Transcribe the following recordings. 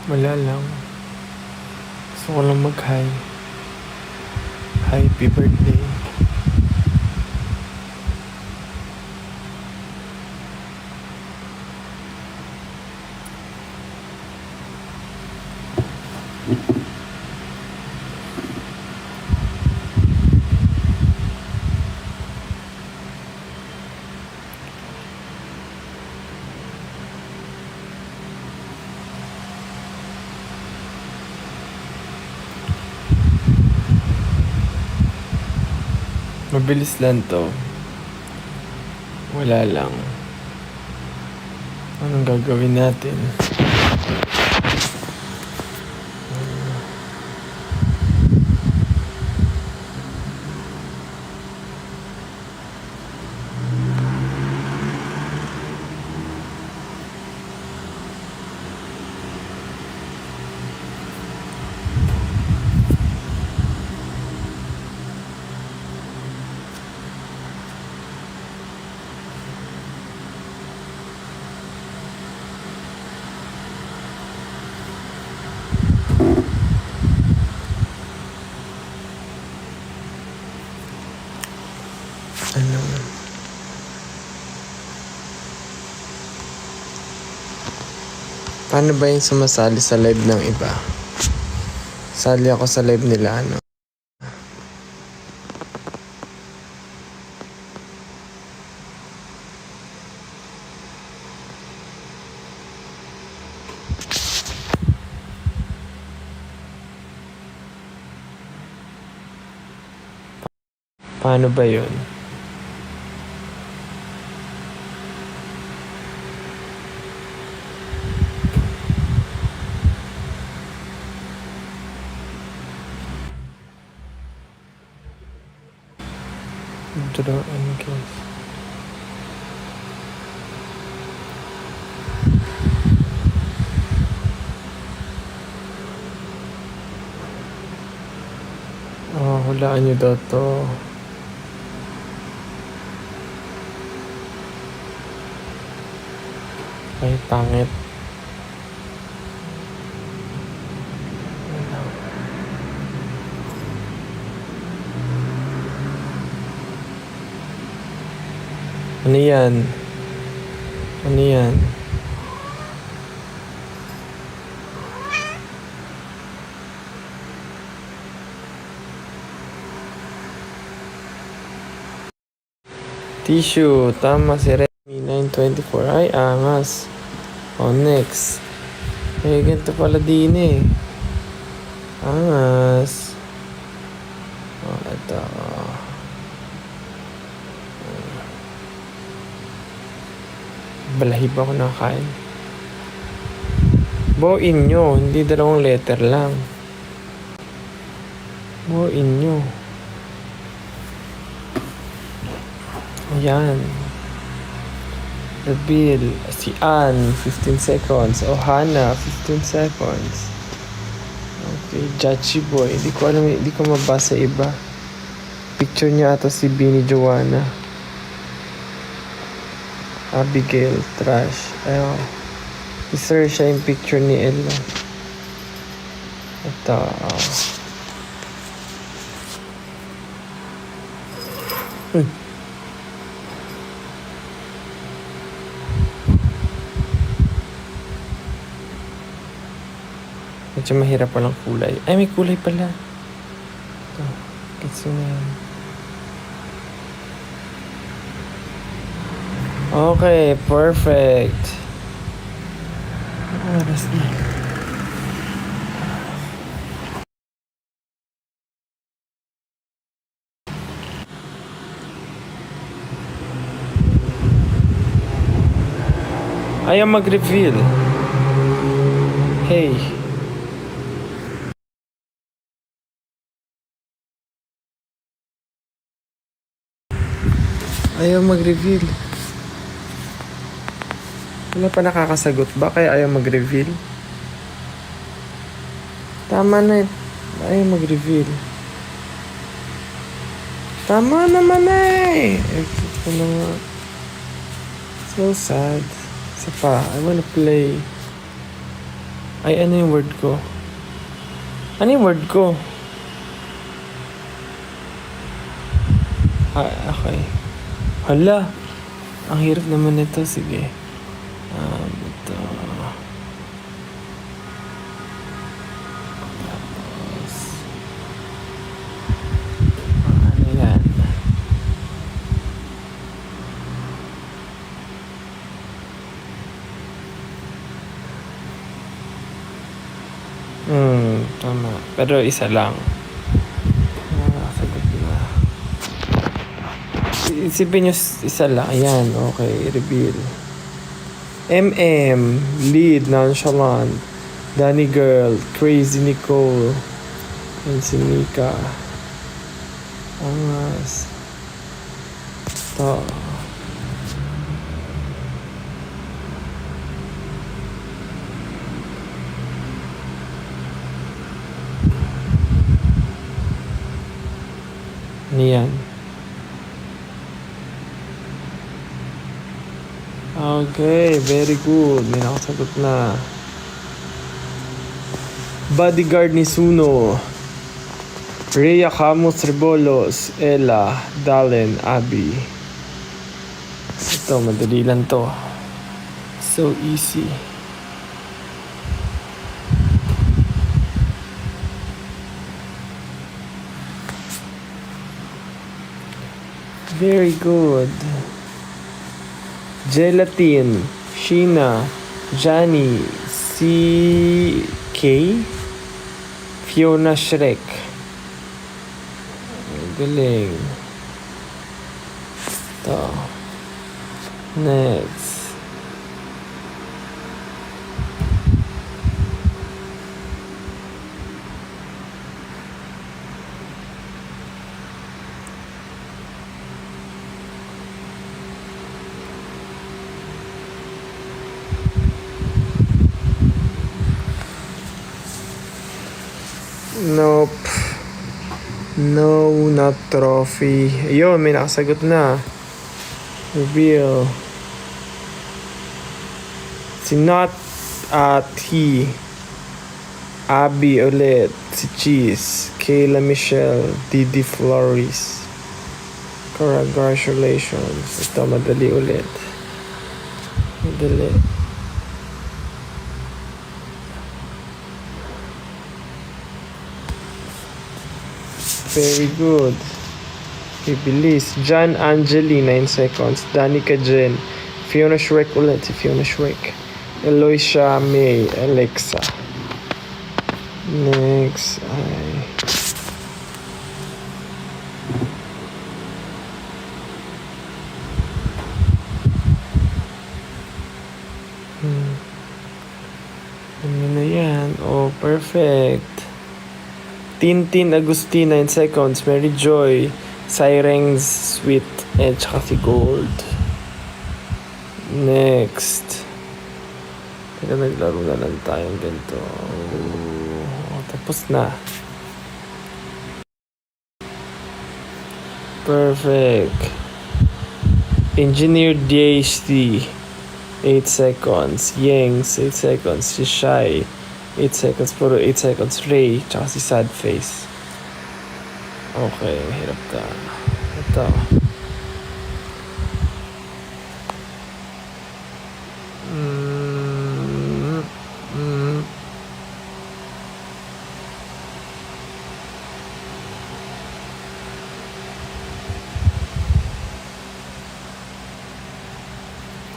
Wala lang. Gusto ko lang mag-hi. Happy birthday. Mabilis lang to. Wala lang. Anong gagawin natin? Ano? Paano ba yung sumasali sa live ng iba? Sali ako sa live nila, ano? Paano ba yun? Draw and guess. Oh, hulaan nyo daw to. Ay, pangit. Ano yan? Ano yan? Tissue. Tama si Remy. 924. Ay, angas. Oh, next. Eh, ganito pala din eh. Angas. Oh, ito. Balahib ako nakain. Buuin nyo. Hindi dalawang letter lang. Buuin nyo. Ayan. Reveal. Si Ann, 15 seconds. Ohana, 15 seconds. Okay, Judgy Boy. Hindi ko alam, hindi ko mabasa iba. Picture niya ata si Bini Joanna. Abigail, Trash. Ayun. I-search siya yung picture ni Ella. Ito. Medyo mahirap palang kulay. Ay, may kulay pala. Ito. Gets mo yan. Okay, perfect. Oras na. Ayaw mag-reveal. Hey. Ayaw mag-reveal. Wala pa nakakasagot ba? Kaya ayaw mag-reveal? Tama na. Ayaw mag-reveal. Tama naman eh. Ito na nga. So sad. Isa pa. I wanna play. Ay, ano yung word ko? Ano yung word ko? Ah, okay. Hala. Ang hirap naman nito. Sige. Ito. Tapos. Ano yan? Tama. Pero isa lang. Sagot na. Isipin nyo isa lang. Ayan. Okay. Reveal. MM. Lead. Nonchalant. Danny Girl. Crazy Nicole. And si Mika. Angas. Ito. Niyan. Okay, very good. May nakasagot na. Bodyguard ni Suno. Rhea Camus Rebolos. Ella. Dalen. Abby. Ito, madali lang to. So easy. Very good. Gelatin, Sheena, Johnny, CK, Fiona Shrek. Galing. Ito. Next. Nope. No, not trophy. Ayun, may nakasagot na. Reveal. Si Not at he. Abby ulit. Si Cheese. Kayla Michelle. Didi Flores. Congratulations. Ito, madali ulit. Madali. Very good. Bibilis. John Angeli, 9 seconds. Danica Jen. Fiona Shrek ulit. Si Fiona Shrek. Eloisha May. Alexa. Next. Ay. Ano na yan? Oh, perfect. Tintin Agustin, 9 seconds. Mary Joy. Siren's Sweet. And tsaka si Gold. Next. Teka, naglaro na lang tayong ganito. Oh, tapos na. Perfect. Engineer DHD. 8 seconds. Yangs, 8 seconds. Si Shy. 8 seconds. Puro 8 seconds. Ray. Tsaka si Sad Face. Okay, hirap ka. Ito.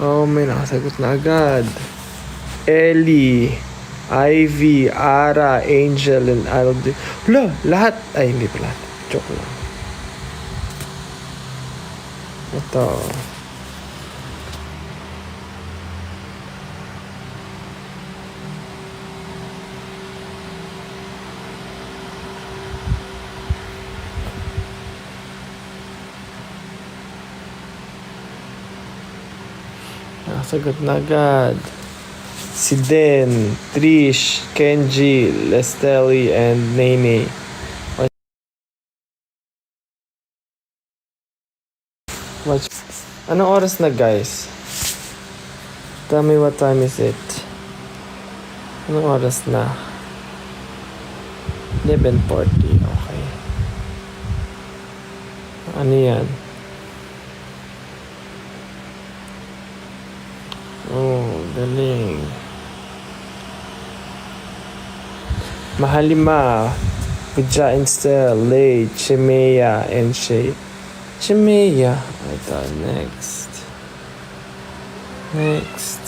Oh, may nakasagot na agad. Ellie, Ivy, Ara, Angel, and Aldi. Wala, lahat. Ay, hindi pa lahat. Joke lang. Ito. Nakasagot na agad. Si Den, Trish, Kenji, Lesteli, and Nene. Watch. Anong oras na, guys? Tell me what time is it. Anong oras na? 11:40. Okay. Ano yan? Oh, galing. Mahalima, Puja Instel, Lay, Chimea, and Shay. Chimea. Ito, next. Next.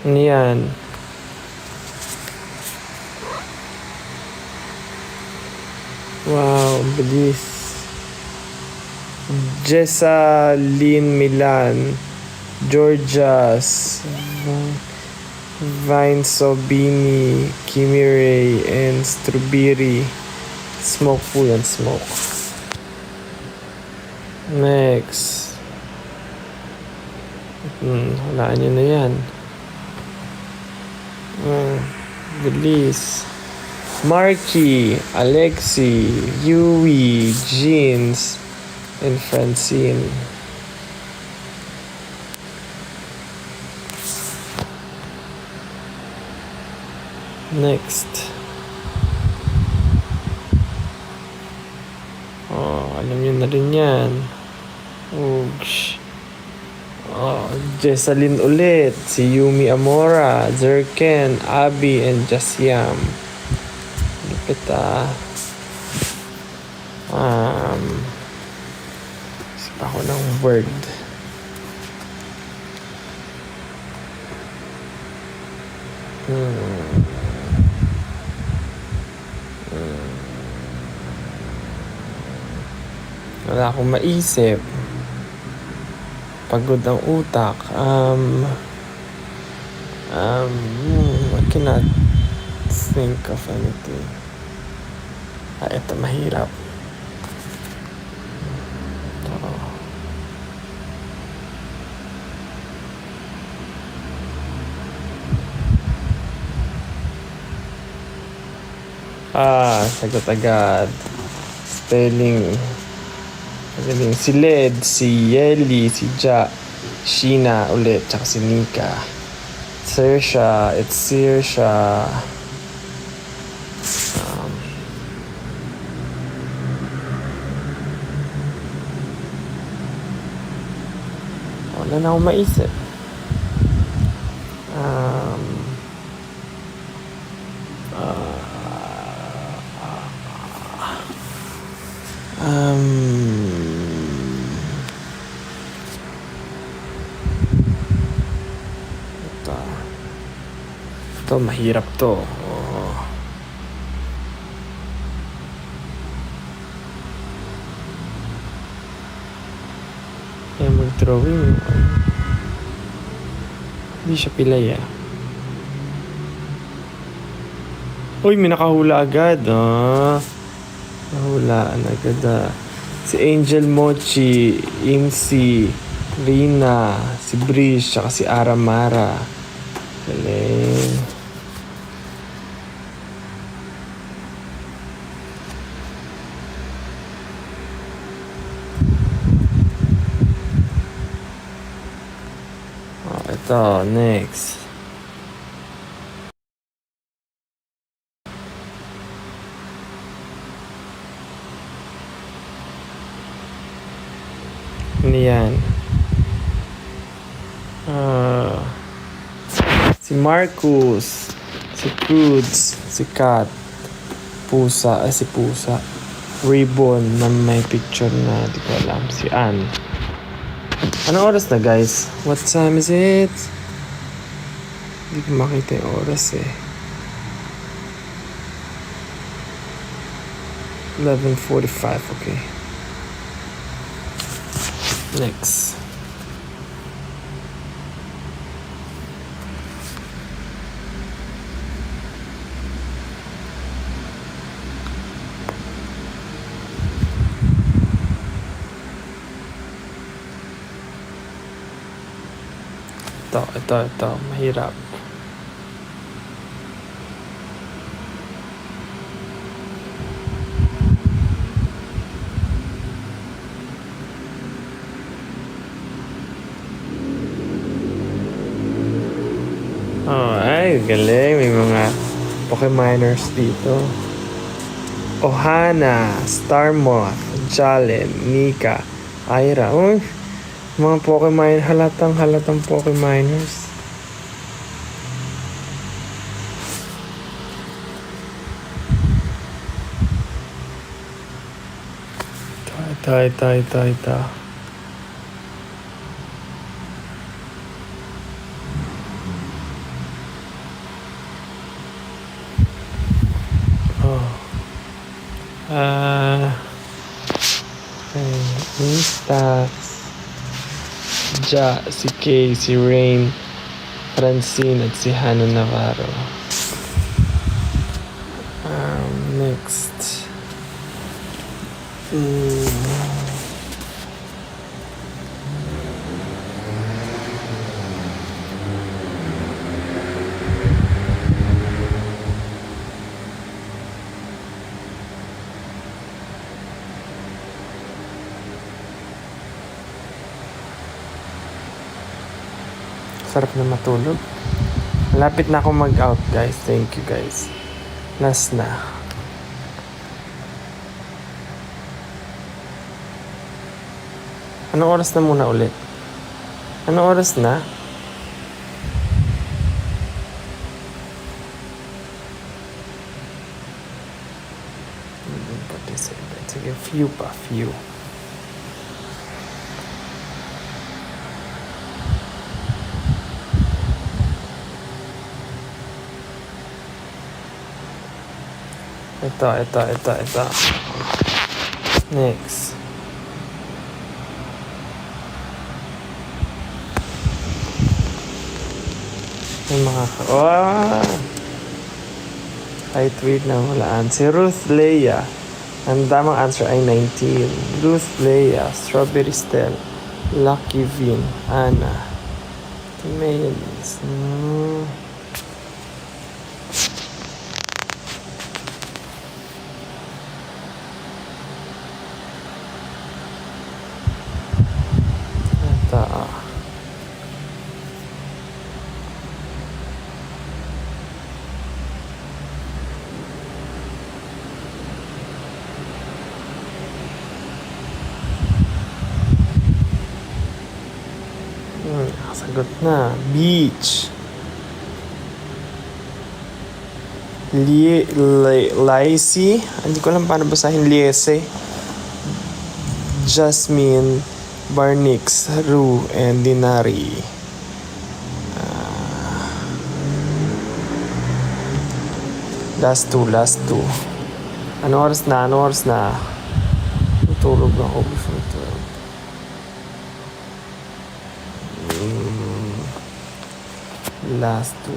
Ano yan? Wow, bilis. Jessalyn Milan, Georgias, Vine Sobini, Kimi Ray, and Strawberry. Smoke po yan, smoke. Next. Walaan nyo na yan. Bilis. Marky, Alexi, Yui, Jeans, and Francine. Next. Oh, alam niyo na rin yan. Oosh. Oh, Jessalyn ulit. Si Yumi Amora, Zerken, Abby, and Jasyam. Lupit Isip ako ng word. Wala akong maisip. Pagod ang utak. I cannot think of anything. Ito mahirap. Sagot agad. Spelling. Magaling. Si Led, si Yeli, si Ja, Sheena ulit, tsaka si Nika. Saoirse, it's Saoirse. Wala na akong maisip. Ito, mahirap to. Kaya mag-drawing. Hindi siya pilay Uy, may nakahula agad. Nahulaan agad Si Angel Mochi, Imsi, Rina, si Brish, tsaka si Aramara. Galing. Ito, next. Ano yan? Si Marcus, si Cruz, si Kat, si Pusa, Ribbon na may picture na di ko alam, si Ann. Anong oras na, guys? What time is it? Hindi ko makita yung oras 11:45, okay. Next. Ito. Mahirap. galing. May mga Pokemoners dito. Ohana, Starmoth, Jalen, Nika, Ira. Uy, mga Pokemon, halatang Pokemoners. Ito. Oh. Instax, Ja, si Kay, si Rain, Francine, at si Hannah Navarro. Next. Sarap na matulog. Malapit na ako mag-out, guys. Thank you, guys. Last na. Anong oras na muna ulit? Anong oras na? Sige, few. Ito. Next. May mga ay tweet na walaan. Si Ruth Leia. Ang tamang answer ay 19. Ruth Leia, Strawberry Stel, Lucky Vin, Anna, Timaelis. Sagot na. Beach. Laisi. Hindi ko alam paano basahin. Liese. Jasmine. Barnix. Rue. And Dinari. Last two. Anong oras na? Tutulog ako before 12. Last two.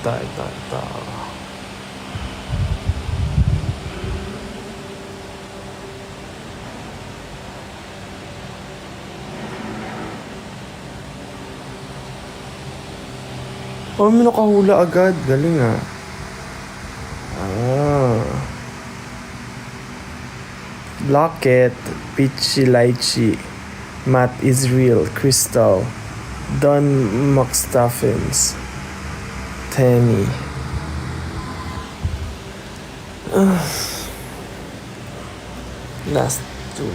Ito. Oh, may nakahula agad. Galing ah. Locket, Peachy Lychee, Matt Israel, Crystal, Don McStuffins, Tenny. Last two.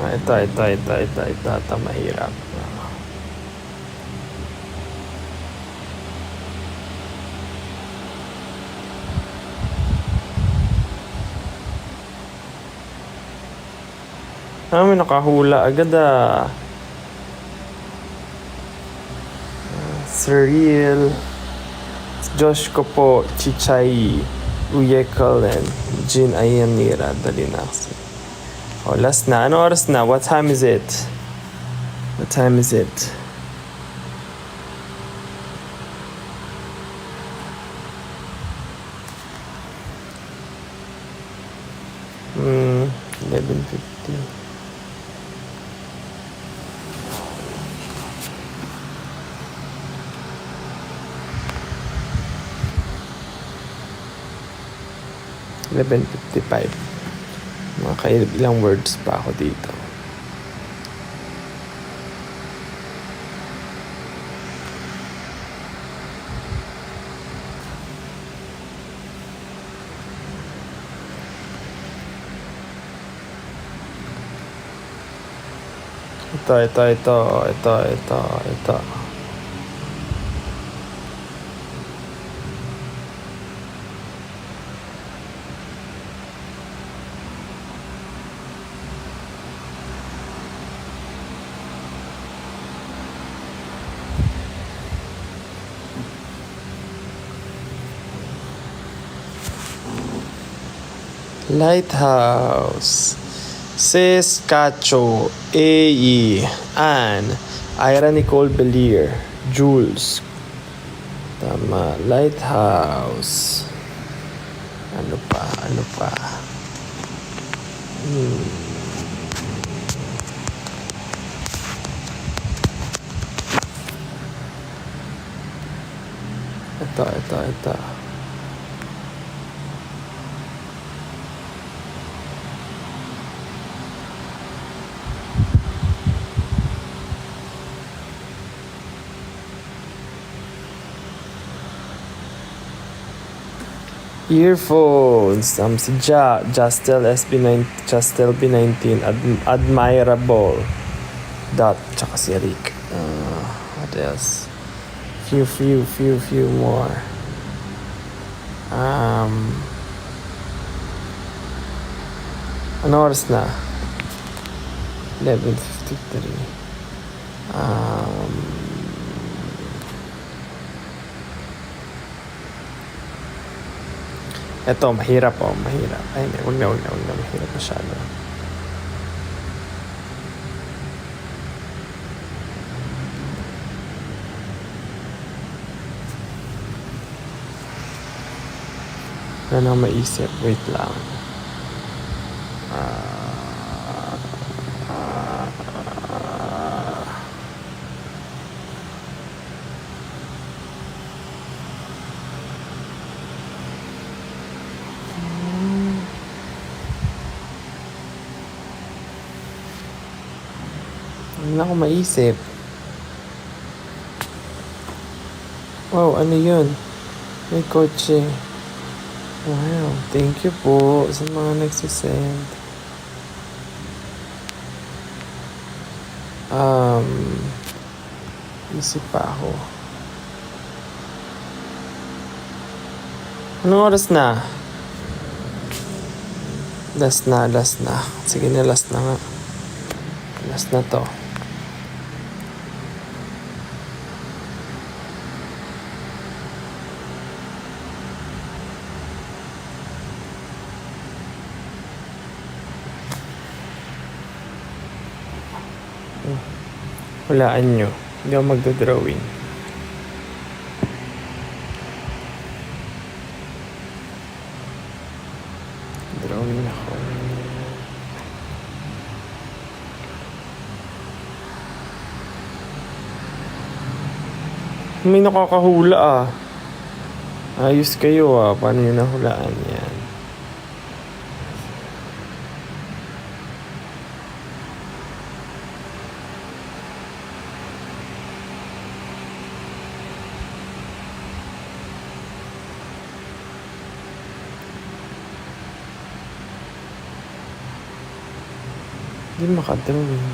Ito, mahirap. May nakahula agad ah. Cyril, Josh Kopo, Chichay, Uyekal, and Jin Ayanira, Dalinax. Last na. Ano oras na? What time is it? 11:50. $11:55. Mga ilang words pa ako dito. Ito. Lighthouse. Sis Cacho, A.E., Anne, Ira Nicole Belier, Jules. Tama. Lighthouse. Ano pa? Ito. Earphones. Si Justel B19, Admirable. Dot. Tsaka si Rick. What else? Few more. Ano oras na? 11:53. Ito, mahirap. Ay, huwag na. Mahirap masyado. Wala na maisip. Wait lang. Wala akong maisip. Wow, ano yun? May kotse. Wow, thank you po sa mga nagsisend. Isip pa ako. Anong oras na? Last na. Sige na, last na nga. Last na to. Hulaan nyo. Hindi ako magdodrawing. Drawing ako. May nakakahula Ayos kayo Paano nyo nahulaan yan? Hindi makadrawing.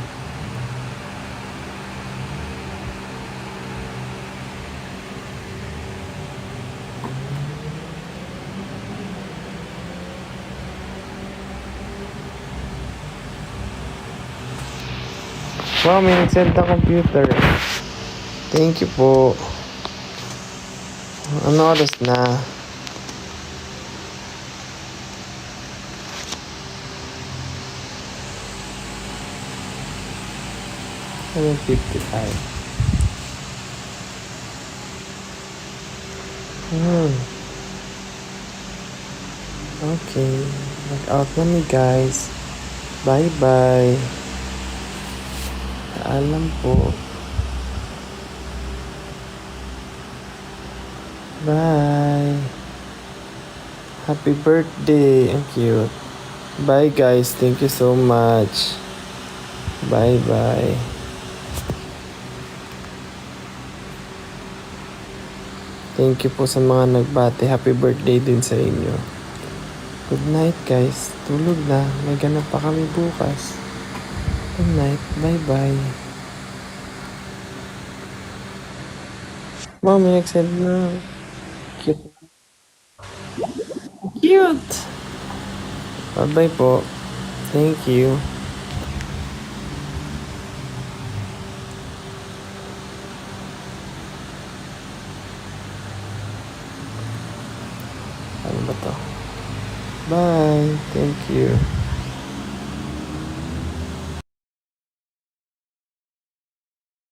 Wow, may nag-send ng computer. Thank you po. Ano oras na? Ano 55? Okay. Mag-out na me, guys. Bye-bye. Paalam po. Bye. Happy birthday. Ang cute. Bye guys. Thank you so much. Bye-bye. Thank you po sa mga nagbati. Happy birthday din sa inyo. Good night guys. Tulog na. May ganap pa kami bukas. Good night. Bye-bye. Mami, nag-send na. Cute. Cute! Bye-bye po. Thank you. Ano ba to? Bye. Thank you.